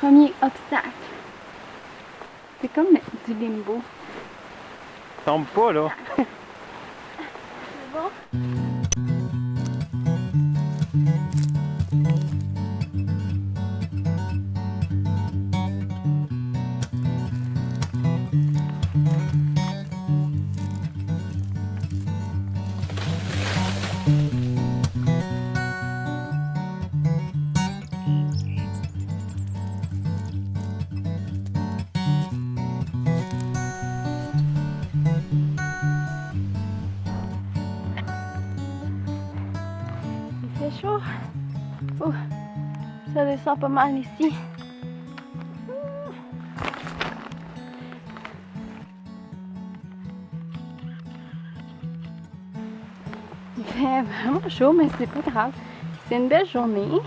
premier obstacle. C'est comme du limbo. Tombe pas là. C'est bon? Il fait chaud. Oh, ça descend pas mal ici. Il fait vraiment chaud, mais c'est pas grave. C'est une belle journée.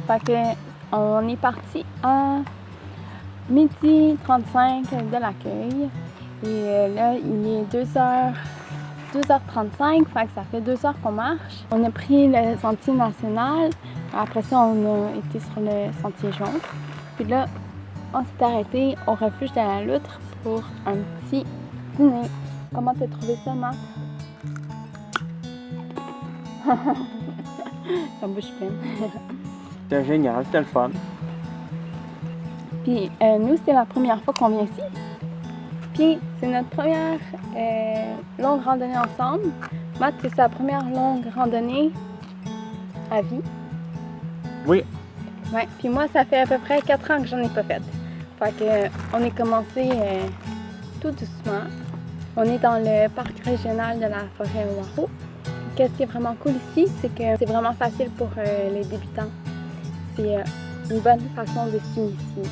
Fait que on est parti à 12h35 de l'accueil. Et là, il est 2h35, fait que ça fait 2 heures qu'on marche. On a pris le sentier national. Après ça, on a été sur le sentier jaune. Puis là, on s'est arrêté au refuge de la Loutre pour un petit dîner. Comment t'as trouvé ça, Marc? La bouche pleine. C'était génial, c'était le fun. Puis nous, c'est la première fois qu'on vient ici. Puis c'est notre première longue randonnée ensemble. Matt, c'est sa première longue randonnée à vie. Oui. Ouais. Puis moi, ça fait à peu près 4 ans que j'en ai pas fait. Fait que on est commencé tout doucement. On est dans le parc régional de la Forêt-Noirot. Qu'est-ce qui est vraiment cool ici, c'est que c'est vraiment facile pour les débutants. C'est une bonne façon de s'initier.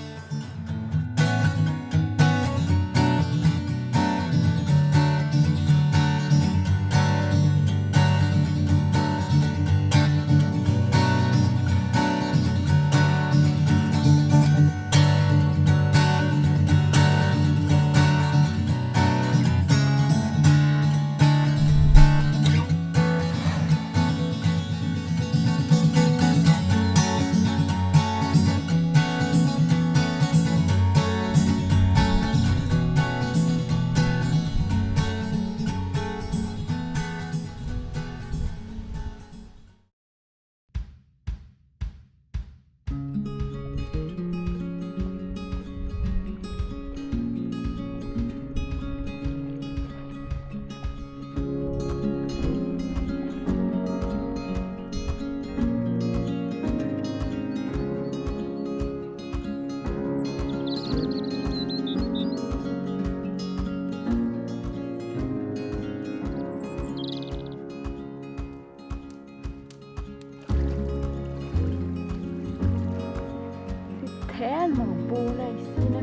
Tellement beau là ici là.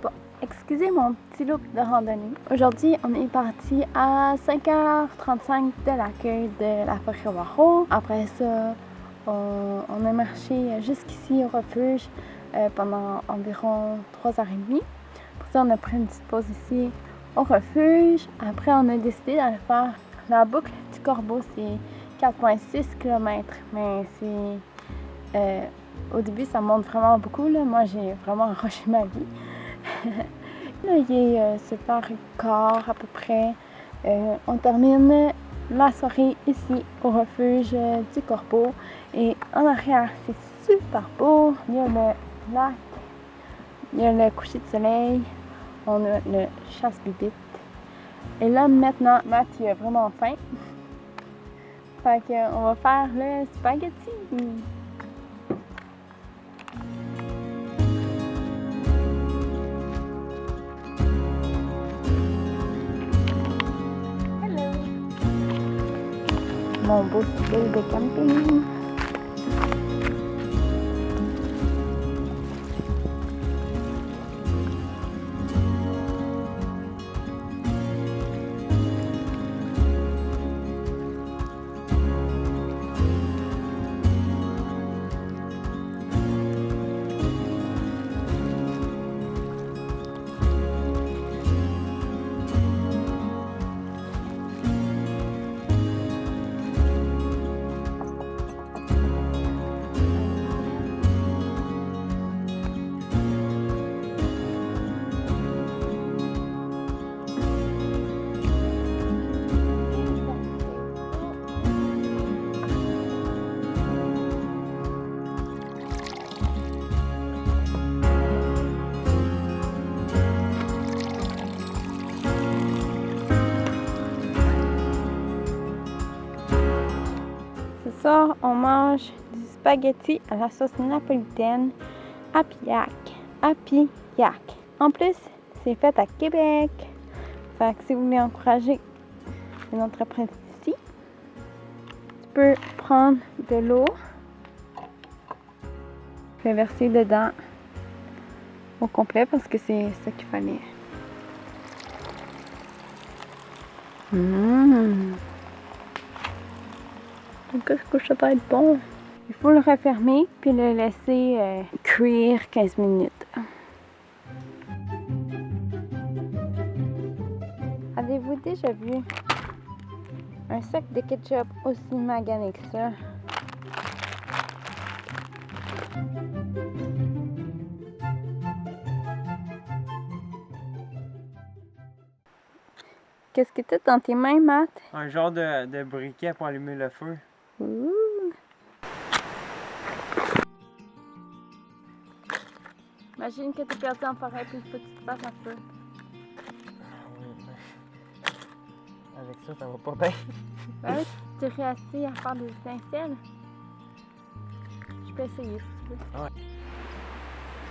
Bon, excusez mon petit look de randonnée. Aujourd'hui, on est parti à 5h35 de l'accueil de la Forêt-Noirot. Après ça, on a marché jusqu'ici au refuge pendant environ 3h30. Pour ça, on a pris une petite pause ici au refuge. Après, on a décidé d'aller faire la boucle du Corbeau. C'est 4,6 km, mais c'est au début, ça monte vraiment beaucoup. Là. Moi, j'ai vraiment arraché ma vie. Là, il est 7h15 à peu près. On termine la soirée ici au refuge du Corbeau. Et en arrière, c'est super beau. Il y a le lac, il y a le coucher de soleil, on a le chasse-bibite. Et là, maintenant, Matt, il a vraiment faim. Fait qu'on va faire le spaghetti. Hello! Mon beau style de camping. Ce soir, on mange du spaghetti à la sauce napolitaine à Pillac. En plus, c'est fait à Québec. Fait que si vous voulez encourager une entreprise ici, tu peux prendre de l'eau, je vais verser dedans au complet parce que c'est ça qu'il fallait. Qu'est-ce que ça va être bon? Il faut le refermer puis le laisser cuire 15 minutes. Avez-vous déjà vu un sac de ketchup aussi magané que ça? Qu'est-ce que t'as dans tes mains, Matt? Un genre de briquet pour allumer le feu. Ouh. Imagine que t'es perdu en forêt puis il faut que tu te fasses un feu. Avec ça, ça va pas bien. Ouais, tu t'es assis à faire des étincelles. Je peux essayer si tu veux. Ouais.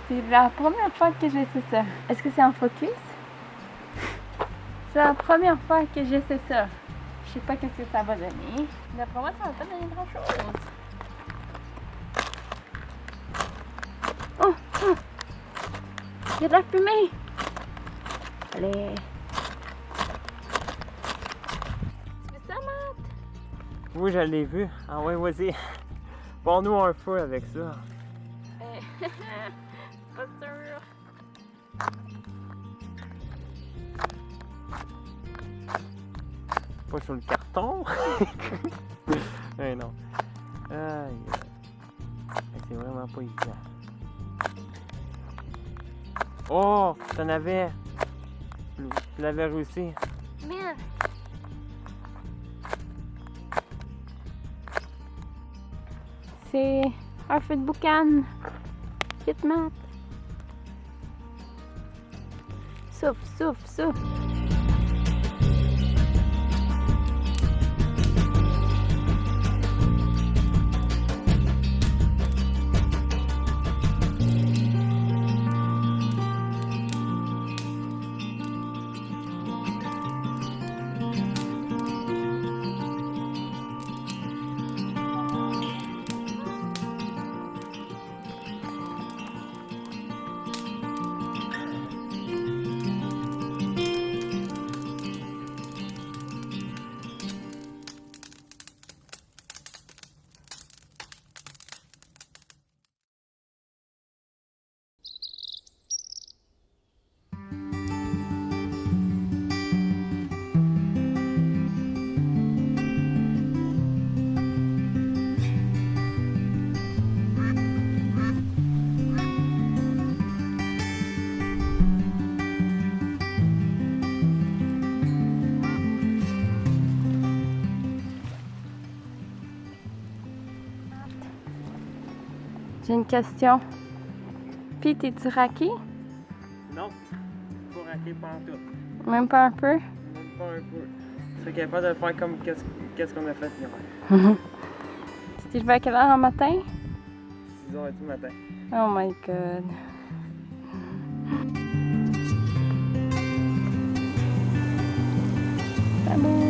C'est la première fois que j'essaie ça. Est-ce que c'est en focus? C'est la première fois que j'essaie ça. Je sais pas qu'est-ce que ça va donner. D'après moi, ça va pas donner grand-chose. Oh! Oh! Il y a de la fumée! Allez! Tu fais ça, Matt? Oui, je l'ai vu. Ah ouais, vas-y. Bon-nous un feu avec ça. Pas sûr. Pas sur le carton. Eh non. Aïe. C'est vraiment pas évident. Oh! T'en avais. Tu l'avais réussi. Merde! C'est un feu de boucan. Kit Matt. Souffle, souffle, souffle. J'ai une question. Puis, t'es-tu raqué? Non, pas raqué pas en tout. Même pas un peu? Même pas un peu. Tu serais capable de le faire comme qu'est-ce qu'on a fait hier. Tu t'es levé à quelle heure en matin? 6h du matin. Oh my god. Salut!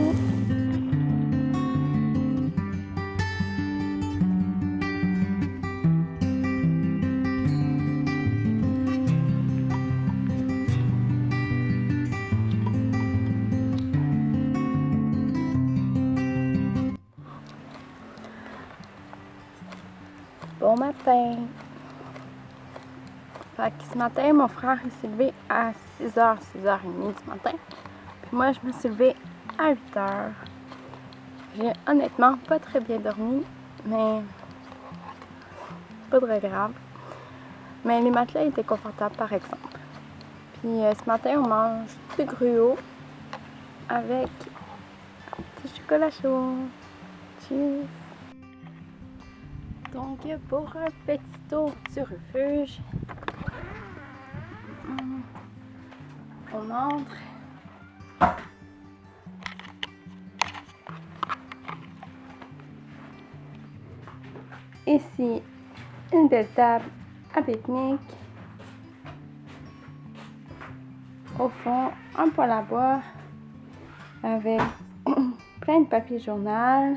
Bon matin! Fait que ce matin, mon frère il s'est levé à 6h, 6h30 du matin. Puis moi, je me suis levée à 8h. J'ai honnêtement pas très bien dormi, mais pas très grave. Mais les matelas étaient confortables par exemple. Puis ce matin, on mange du gruau avec du chocolat chaud. Cheers! Donc pour un petit tour du refuge, on entre. Ici, une belle table à pique-nique. Au fond, un poêle à bois avec plein de papier journal.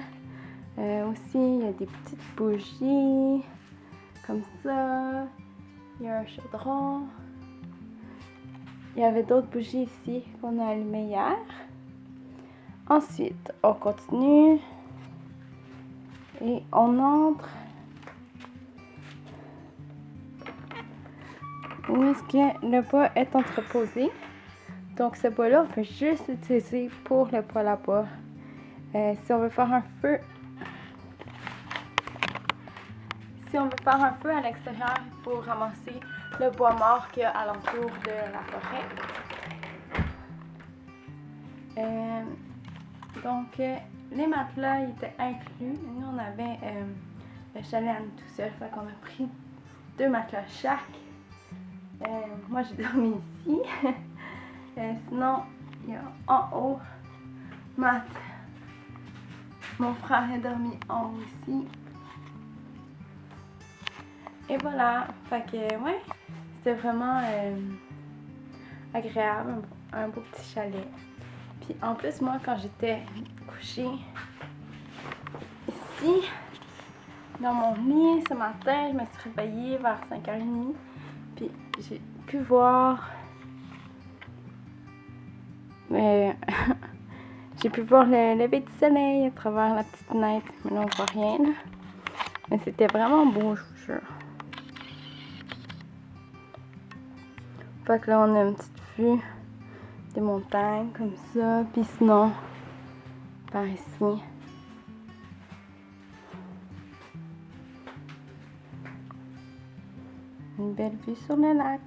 Aussi, il y a des petites bougies comme ça. Il y a un chaudron. Il y avait d'autres bougies ici qu'on a allumées hier. Ensuite, on continue et on entre. Où est-ce que le bois est entreposé. Donc ce bois-là, on peut juste l'utiliser pour le poêle à bois. Si on veut faire un feu, à l'extérieur, il faut ramasser le bois mort qu'il y a alentour de la forêt. Donc les matelas ils étaient inclus. Nous on avait le chalet à nous tout seul, fait qu'on a pris 2 matelas chaque. Moi j'ai dormi ici. Sinon, il y a en haut, Matt, mon frère a dormi en haut ici. Et voilà, fait que ouais, c'était vraiment agréable, un beau petit chalet. Puis en plus, moi quand j'étais couchée ici, dans mon lit ce matin, je me suis réveillée vers 5h30. Puis j'ai pu voir... j'ai pu voir le lever du soleil à travers la petite fenêtre. Mais là, on voit rien. Là. Mais c'était vraiment beau, je vous jure. Fait que là, on a une petite vue des montagnes comme ça. Puis sinon, par ici. Une belle vue sur le lac.